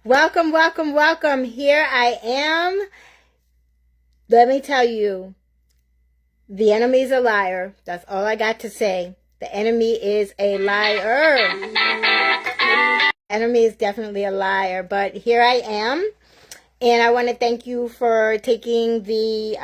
Welcome, welcome, welcome. Here I am. Let me tell you, the enemy's a liar. That's all I got to say. The enemy is a liar. Enemy is definitely a liar, but here I am. And I want to thank you for taking the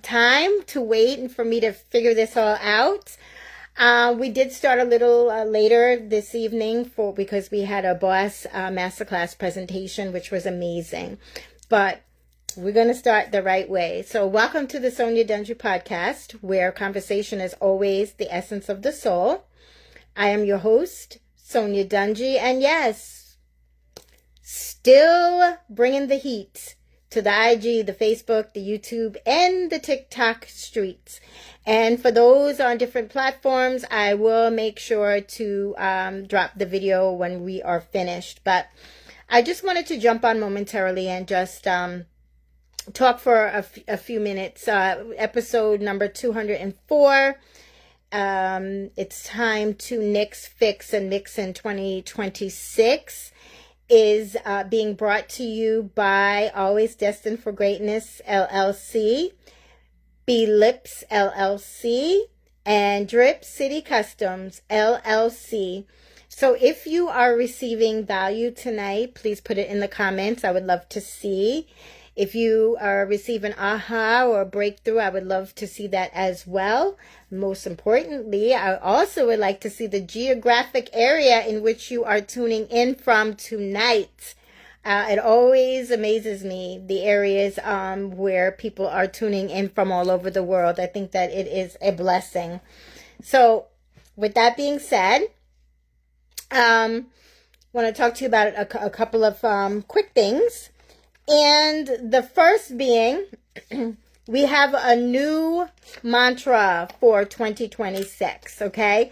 time to wait and for me to figure this all out. We did start a little later this evening because we had a boss masterclass presentation, which was amazing. But we're going to start the right way. So welcome to the SONYA DUNGEE podcast, where conversation is always the essence of the soul. I am your host, SONYA DUNGEE, and yes, still bringing the heat to the IG, the Facebook, the YouTube, and the TikTok streets. And for those on different platforms, I will make sure to drop the video when we are finished. But I just wanted to jump on momentarily and just talk for a few minutes. Episode number 204. It's time to NIX, fix, and mix in 2026. Is being brought to you by Always Destined for Greatness, LLC, B Lips, LLC, and Drip City Customs, LLC. So if you are receiving value tonight, please put it in the comments. I would love to see. If you are receiving aha or breakthrough, I would love to see that as well. Most importantly, I also would like to see the geographic area in which you are tuning in from tonight. It always amazes me, the areas where people are tuning in from all over the world. I think that it is a blessing. So with that being said, I want to talk to you about a couple of quick things. And the first being, we have a new mantra for 2026, okay?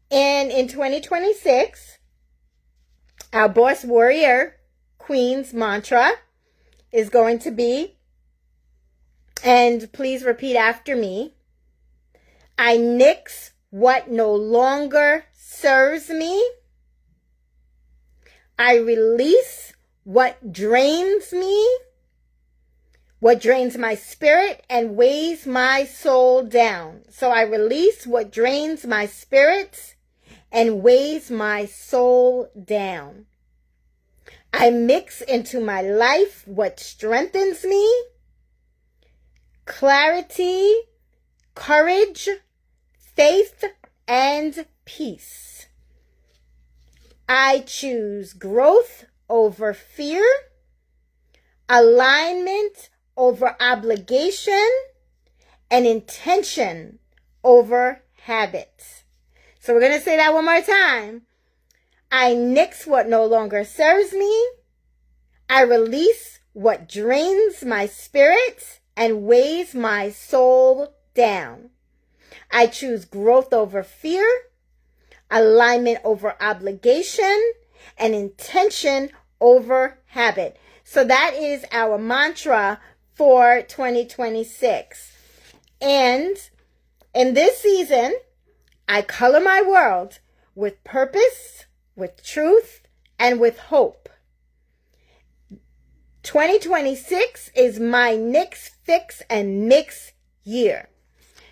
And in 2026, our Boss Warrior Queen's mantra is going to be, and please repeat after me, I nix what no longer serves me. I release what drains me, what drains my spirit and weighs my soul down. So I release what drains my spirit and weighs my soul down. I mix into my life what strengthens me, clarity, courage, faith, and peace. I choose growth over fear, alignment over obligation, and intention over habit. So we're going to say that one more time. I nix what no longer serves me. I release what drains my spirit and weighs my soul down. I choose growth over fear, alignment over obligation, and intention over habit. So that is our mantra for 2026. And in this season, I color my world with purpose, with truth, and with hope. 2026 is my NIX, fix, and mix year.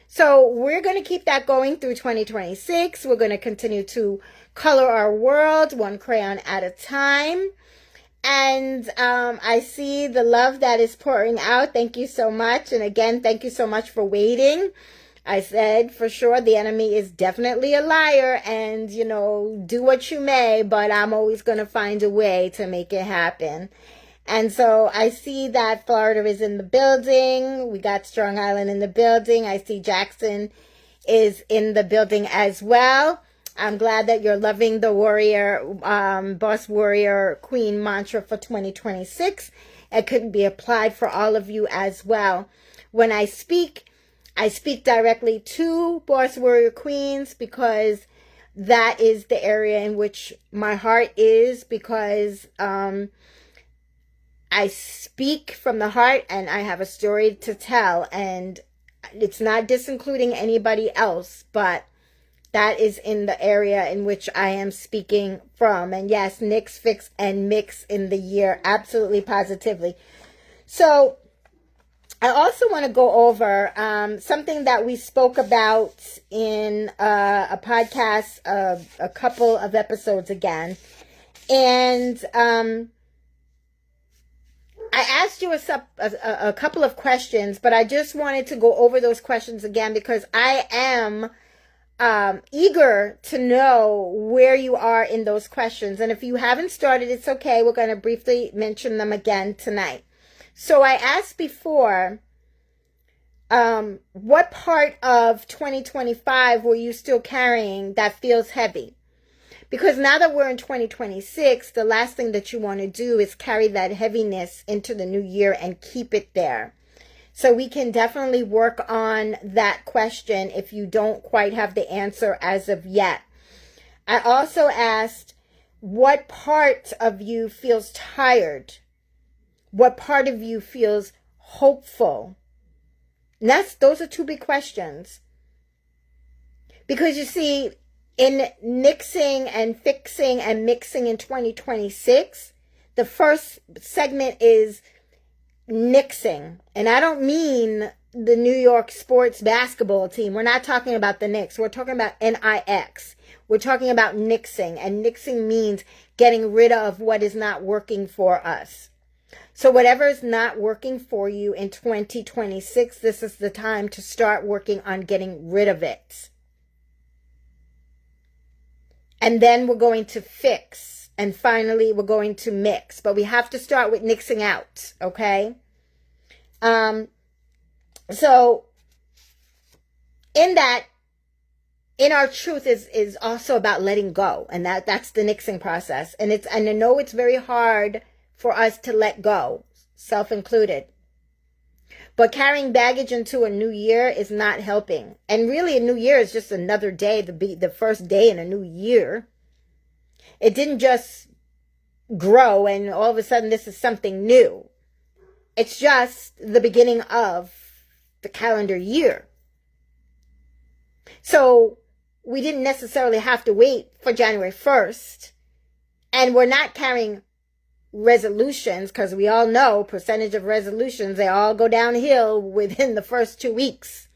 So we're going to keep that going through 2026. We're going to continue to color our world one crayon at a time. And I see the love that is pouring out. Thank you so much. And again, thank you so much for waiting. I said for sure the enemy is definitely a liar, and do what you may, but I'm always going to find a way to make it happen. And so I see that Florida is in the building. We got Strong Island in the building. I see Jackson is in the building as well. I'm glad that you're loving the warrior, boss warrior queen mantra for 2026. It could be applied for all of you as well. When I speak directly to boss warrior queens because that is the area in which my heart is, because I speak from the heart and I have a story to tell, and it's not disincluding anybody else, but That is in the area in which I am speaking from. And yes, NIX, fix, and mix in the year. Absolutely, positively. So I also want to go over something that we spoke about in a podcast a couple of episodes again. And I asked you a couple of questions, but I just wanted to go over those questions again because I am eager to know where you are in those questions. And if you haven't started, it's okay. We're going to briefly mention them again tonight. So I asked before, what part of 2025 were you still carrying that feels heavy? Because now that we're in 2026, the last thing that you want to do is carry that heaviness into the new year and keep it there. So we can definitely work on that question if you don't quite have the answer as of yet. I also asked, what part of you feels tired? What part of you feels hopeful? And those are two big questions. Because you see, in nixing and fixing and mixing in 2026, the first segment is nixing. And I don't mean the New York sports basketball team. We're not talking about the Knicks. We're talking about NIX. We're talking about nixing. And nixing means getting rid of what is not working for us. So whatever is not working for you in 2026, this is the time to start working on getting rid of it. And then we're going to fix. And finally, we're going to mix. But we have to start with nixing out, okay? So in that, in our truth is also about letting go. And that's the nixing process. And I know it's very hard for us to let go, self-included. But carrying baggage into a new year is not helping. And really, a new year is just another day, the first day in a new year. It didn't just grow and all of a sudden this is something new. It's just the beginning of the calendar year. So we didn't necessarily have to wait for January 1st. And we're not carrying resolutions, because we all know percentage of resolutions, they all go downhill within the first 2 weeks.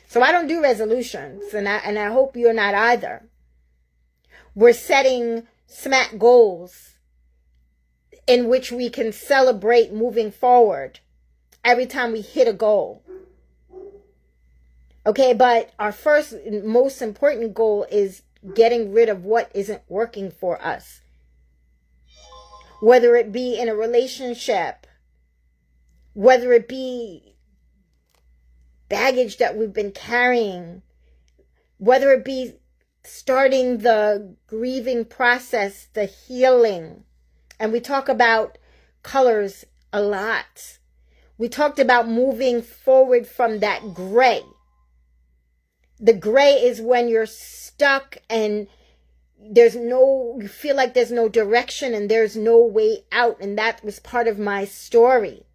So I don't do resolutions, and I hope you're not either. We're setting SMART goals in which we can celebrate moving forward every time we hit a goal. Okay, but our first most important goal is getting rid of what isn't working for us. Whether it be in a relationship, whether it be baggage that we've been carrying, whether it be starting the grieving process, the healing. And we talk about colors a lot. We talked about moving forward from that gray. The gray is when you're stuck and you feel like there's no direction and there's no way out. And that was part of my story.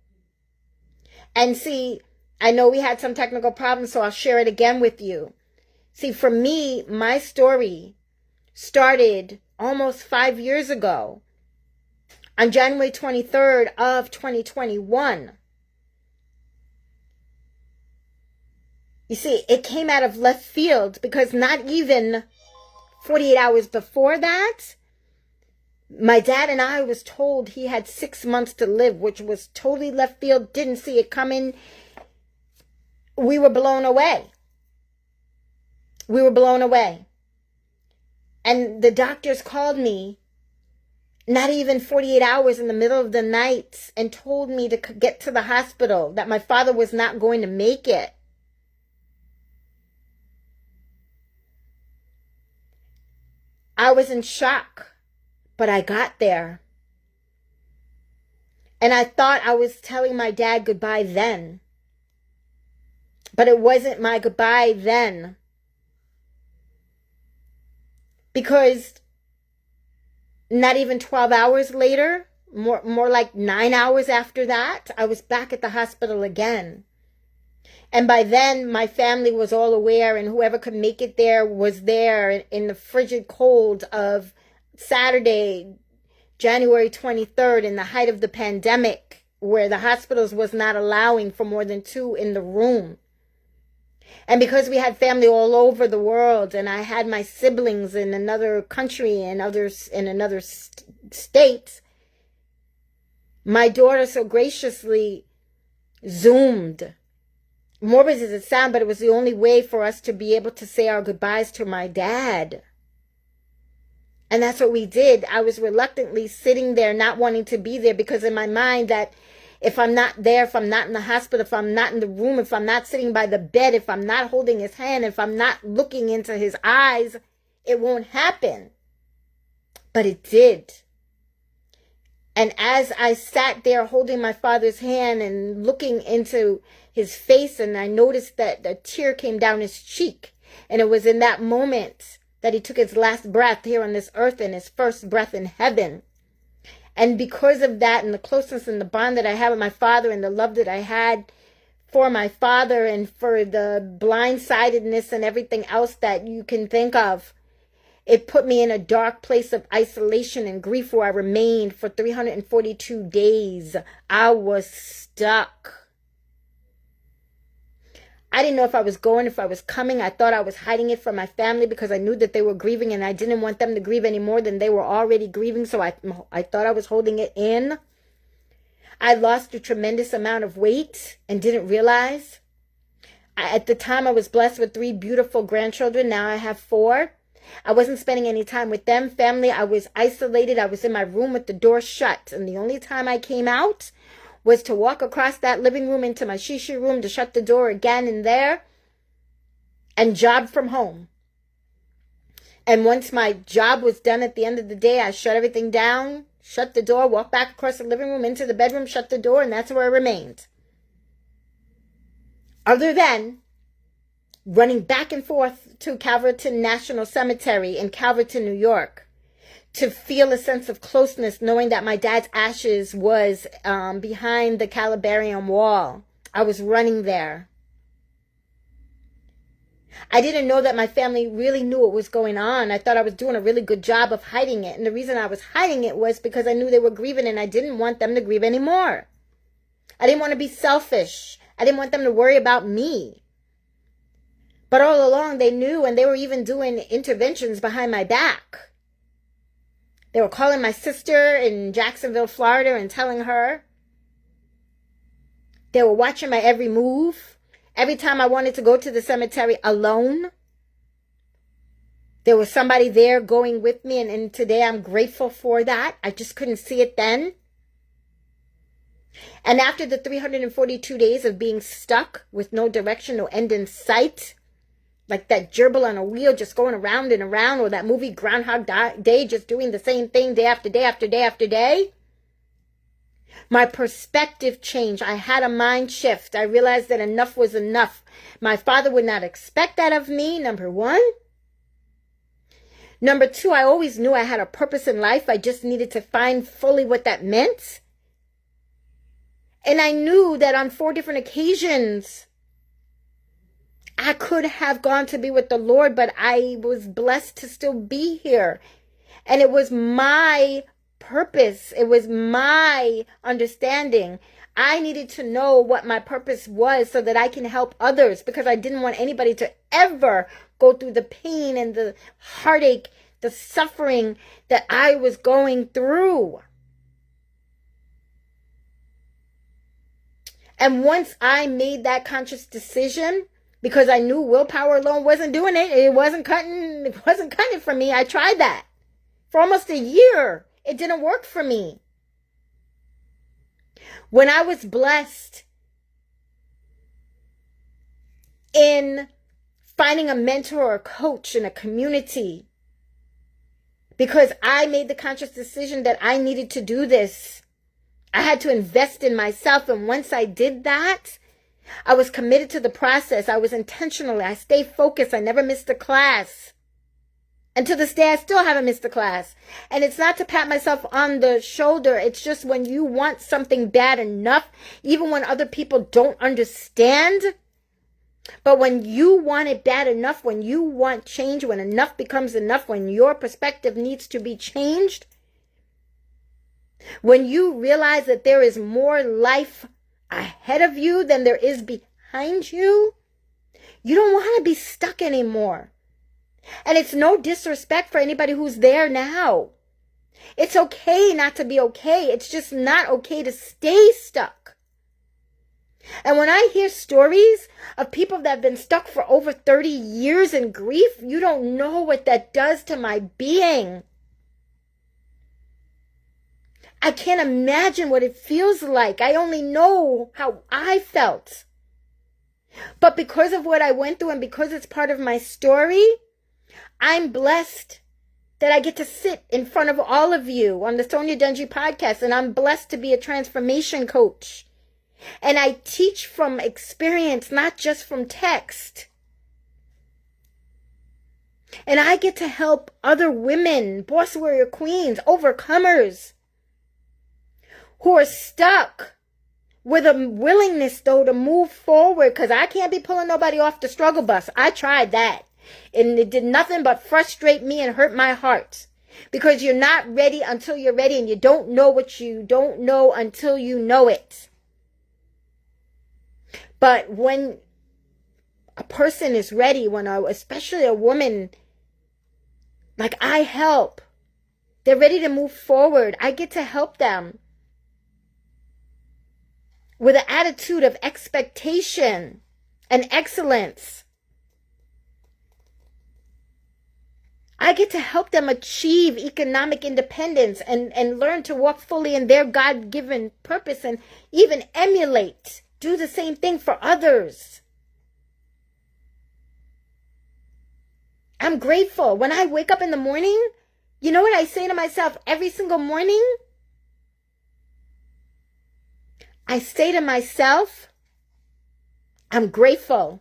And see, I know we had some technical problems, so I'll share it again with you. See, for me, my story started almost 5 years ago on January 23rd of 2021. You see, it came out of left field because not even 48 hours before that, my dad and I was told he had 6 months to live, which was totally left field, didn't see it coming. We were blown away. We were blown away. And the doctors called me, not even 48 hours in the middle of the night, and told me to get to the hospital, that my father was not going to make it. I was in shock, but I got there. And I thought I was telling my dad goodbye then. But it wasn't my goodbye then. Because not even 12 hours later, more like 9 hours after that, I was back at the hospital again. And by then, my family was all aware, and whoever could make it there was there in the frigid cold of Saturday, January 23rd, in the height of the pandemic, where the hospitals was not allowing for more than 2 in the room. And because we had family all over the world, and I had my siblings in another country and others in another state, my daughter so graciously Zoomed. Morbid as it sounds, but it was the only way for us to be able to say our goodbyes to my dad. And that's what we did. I was reluctantly sitting there, not wanting to be there, because in my mind that if I'm not there, if I'm not in the hospital, if I'm not in the room, if I'm not sitting by the bed, if I'm not holding his hand, if I'm not looking into his eyes, it won't happen. But it did. And as I sat there holding my father's hand and looking into his face, and I noticed that a tear came down his cheek. And it was in that moment that he took his last breath here on this earth and his first breath in heaven. And because of that, and the closeness and the bond that I had with my father, and the love that I had for my father, and for the blindsidedness and everything else that you can think of, it put me in a dark place of isolation and grief, where I remained for 342 days. I was stuck. I didn't know if I was going, if I was coming. I thought I was hiding it from my family because I knew that they were grieving, and I didn't want them to grieve any more than they were already grieving. So I thought I was holding it in. I lost a tremendous amount of weight and didn't realize. At the time, I was blessed with 3 beautiful grandchildren. Now I have 4. I wasn't spending any time with them. Family, I was isolated. I was in my room with the door shut. And the only time I came out was to walk across that living room into my shisha room, to shut the door again in there, and job from home. And once my job was done at the end of the day, I shut everything down, shut the door, walked back across the living room into the bedroom, shut the door, and that's where I remained. Other than running back and forth to Calverton National Cemetery in Calverton, New York, to feel a sense of closeness, knowing that my dad's ashes was behind the Calabarium wall. I was running there. I didn't know that my family really knew what was going on. I thought I was doing a really good job of hiding it. And the reason I was hiding it was because I knew they were grieving, and I didn't want them to grieve anymore. I didn't want to be selfish. I didn't want them to worry about me. But all along they knew, and they were even doing interventions behind my back. They were calling my sister in Jacksonville, Florida, and telling her. They were watching my every move. Every time I wanted to go to the cemetery alone, there was somebody there going with me, and today I'm grateful for that. I just couldn't see it then. And after the 342 days of being stuck with no direction, no end in sight, like that gerbil on a wheel just going around and around, or that movie Groundhog Day, just doing the same thing day after day after day after day, my perspective changed. I had a mind shift. I realized that enough was enough. My father would not expect that of me, number 1. Number 2, I always knew I had a purpose in life. I just needed to find fully what that meant. And I knew that on 4 different occasions, I could have gone to be with the Lord, but I was blessed to still be here. And it was my purpose. It was my understanding. I needed to know what my purpose was so that I can help others, because I didn't want anybody to ever go through the pain and the heartache, the suffering that I was going through. And once I made that conscious decision, because I knew willpower alone wasn't doing it. It wasn't cutting it for me. I tried that for almost a year. It didn't work for me. When I was blessed in finding a mentor or a coach in a community, because I made the conscious decision that I needed to do this, I had to invest in myself. And once I did that, I was committed to the process. I was intentional. I stayed focused. I never missed a class. And to this day, I still haven't missed a class. And it's not to pat myself on the shoulder. It's just when you want something bad enough, even when other people don't understand, But when you want it bad enough, when you want change, when enough becomes enough, when your perspective needs to be changed, when you realize that there is more life ahead of you than there is behind you, you don't want to be stuck anymore. And it's no disrespect for anybody who's there now. It's okay not to be okay. It's just not okay to stay stuck. And when I hear stories of people that have been stuck for over 30 years in grief, you don't know what that does to my being. I can't imagine what it feels like. I only know how I felt. But because of what I went through and because it's part of my story, I'm blessed that I get to sit in front of all of you on the SONYA DUNGEE podcast, and I'm blessed to be a transformation coach. And I teach from experience, not just from text. And I get to help other women, boss warrior queens, overcomers, who are stuck with a willingness, though, to move forward, because I can't be pulling nobody off the struggle bus. I tried that. And it did nothing but frustrate me and hurt my heart. Because you're not ready until you're ready, and you don't know what you don't know until you know it. But when a person is ready, especially a woman, like I help, they're ready to move forward. I get to help them with an attitude of expectation and excellence. I get to help them achieve economic independence and learn to walk fully in their God-given purpose and even emulate, do the same thing for others. I'm grateful. When I wake up in the morning, you know what I say to myself every single morning? I say to myself, I'm grateful.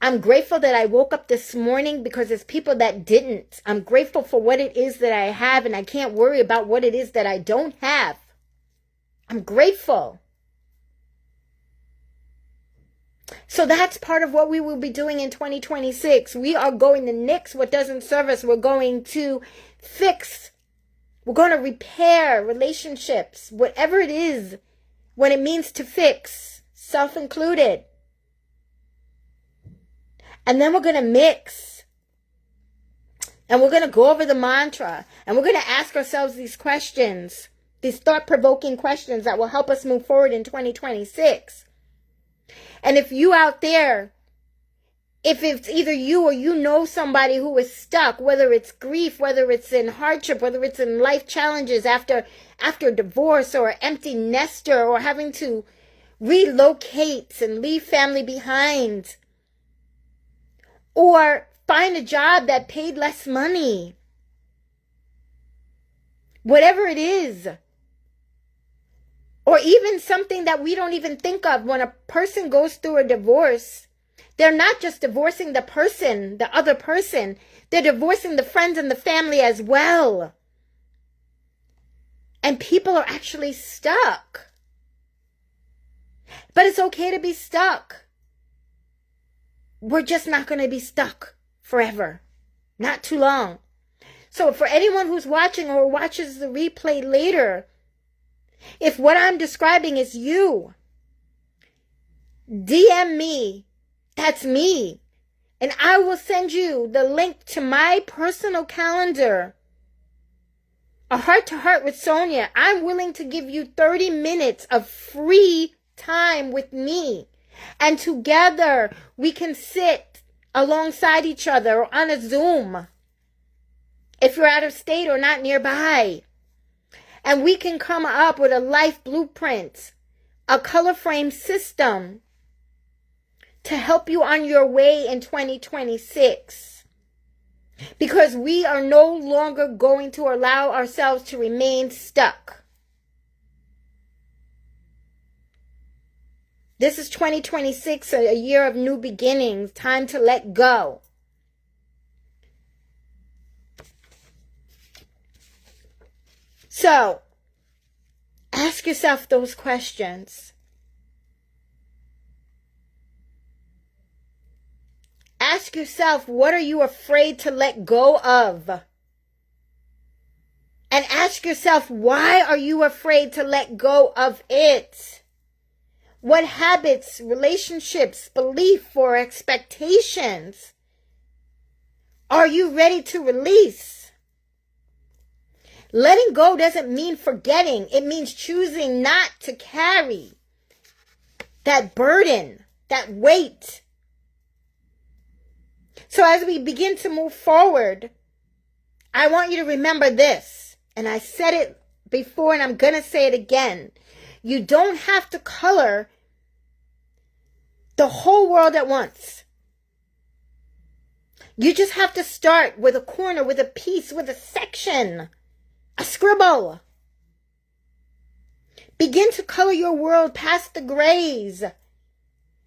I'm grateful that I woke up this morning because there's people that didn't. I'm grateful for what it is that I have, and I can't worry about what it is that I don't have. I'm grateful. So that's part of what we will be doing in 2026. We are going to NIX what doesn't serve us. We're going to fix. We're going to repair relationships, whatever it is, when it means to fix, self-included. And then we're going to mix. And we're going to go over the mantra. And we're going to ask ourselves these questions, these thought-provoking questions that will help us move forward in 2026. And if you out there, if it's either you or you know somebody who is stuck, whether it's grief, whether it's in hardship, whether it's in life challenges after divorce, or empty nester, or having to relocate and leave family behind, or find a job that paid less money, whatever it is, or even something that we don't even think of. When a person goes through a divorce, they're not just divorcing the person, the other person. They're divorcing the friends and the family as well. And people are actually stuck. But it's okay to be stuck. We're just not going to be stuck forever. Not too long. So for anyone who's watching or watches the replay later, if what I'm describing is you, DM me. That's me. And I will send you the link to my personal calendar. A heart-to-heart with Sonya. I'm willing to give you 30 minutes of free time with me. And together we can sit alongside each other or on a Zoom, if you're out of state or not nearby. And we can come up with a life blueprint, a color frame system to help you on your way in 2026. Because we are no longer going to allow ourselves to remain stuck. This is 2026, a year of new beginnings, time to let go. So, ask yourself those questions. ask yourself, what are you afraid to let go of? And ask yourself, why are you afraid to let go of it? What habits, relationships, belief, or expectations are you ready to release? Letting go doesn't mean forgetting. It means choosing not to carry that burden, that weight. So as we begin to move forward, I want you to remember this. And I said it before and I'm going to say it again. You don't have to color the whole world at once. You just have to start with a corner, with a piece, with a section, a scribble. Begin to color your world past the grays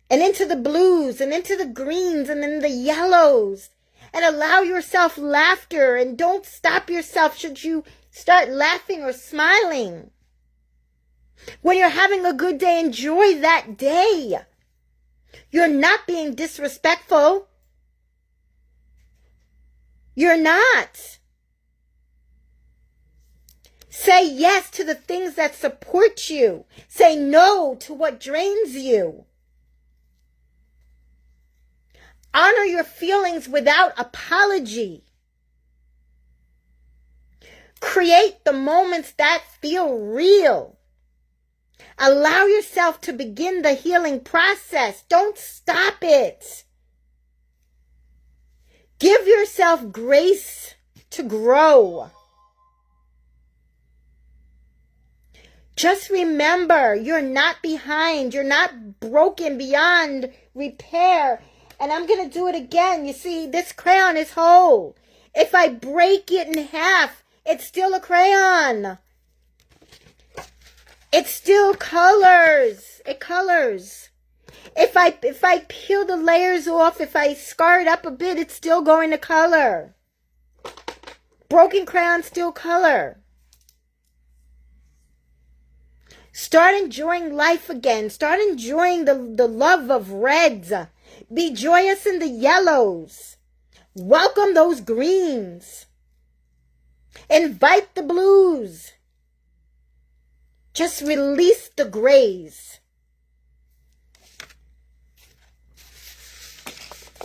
and into the blues and into the greens and then the yellows. And allow yourself laughter, and don't stop yourself should you start laughing or smiling. When you're having a good day, enjoy that day. You're not being disrespectful. You're not. Say yes to the things that support you. Say no to what drains you. Honor your feelings without apology. Create the moments that feel real. Allow yourself to begin the healing process. Don't stop it. Give yourself grace to grow. Just remember, you're not behind. You're not broken beyond repair. And I'm going to do it again. You see, this crayon is whole. If I break it in half, it's still a crayon. It still colors. It colors. If I peel the layers off, if I scar it up a bit, it's still going to color. Broken crayons still color. Start enjoying life again. Start enjoying the love of reds. Be joyous in the yellows. Welcome those greens. Invite the blues. Just release the grays.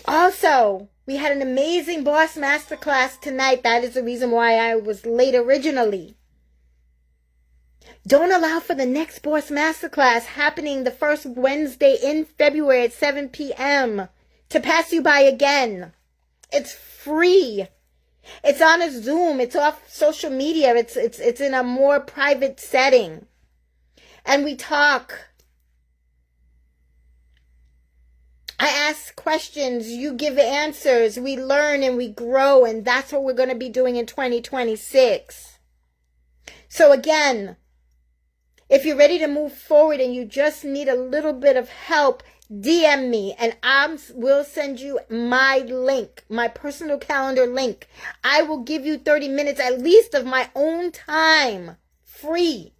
Also, we had an amazing boss masterclass tonight. That is the reason why I was late originally. Don't allow for the next boss masterclass happening the first Wednesday in February at 7 p.m. to pass you by again. It's free. It's on a Zoom. It's off social media. It's in a more private setting. And we talk. I ask questions. You give answers. We learn and we grow. And that's what we're going to be doing in 2026. So again, if you're ready to move forward and you just need a little bit of help, DM me and I will send you my link, my personal calendar link. I will give you 30 minutes at least of my own time, free,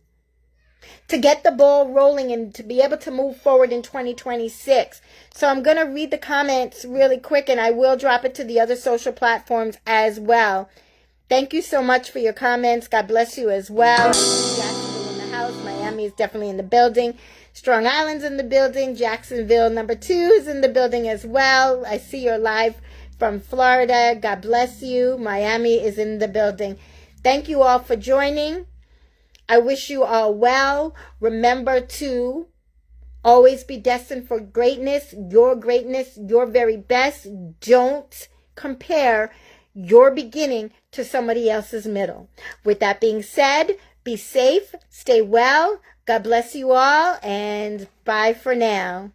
to get the ball rolling and to be able to move forward in 2026. So I'm going to read the comments really quick and I will drop it to the other social platforms as well. Thank you so much for your comments. God bless you as well. Jacksonville in the house. Miami is definitely in the building. Strong Island's in the building. Jacksonville #2 is in the building as well. I see you're live from Florida. God bless you. Miami is in the building. Thank you all for joining. I wish you all well. Remember to always be destined for greatness, your very best. Don't compare your beginning to somebody else's middle. With that being said, be safe, stay well. God bless you all, and bye for now.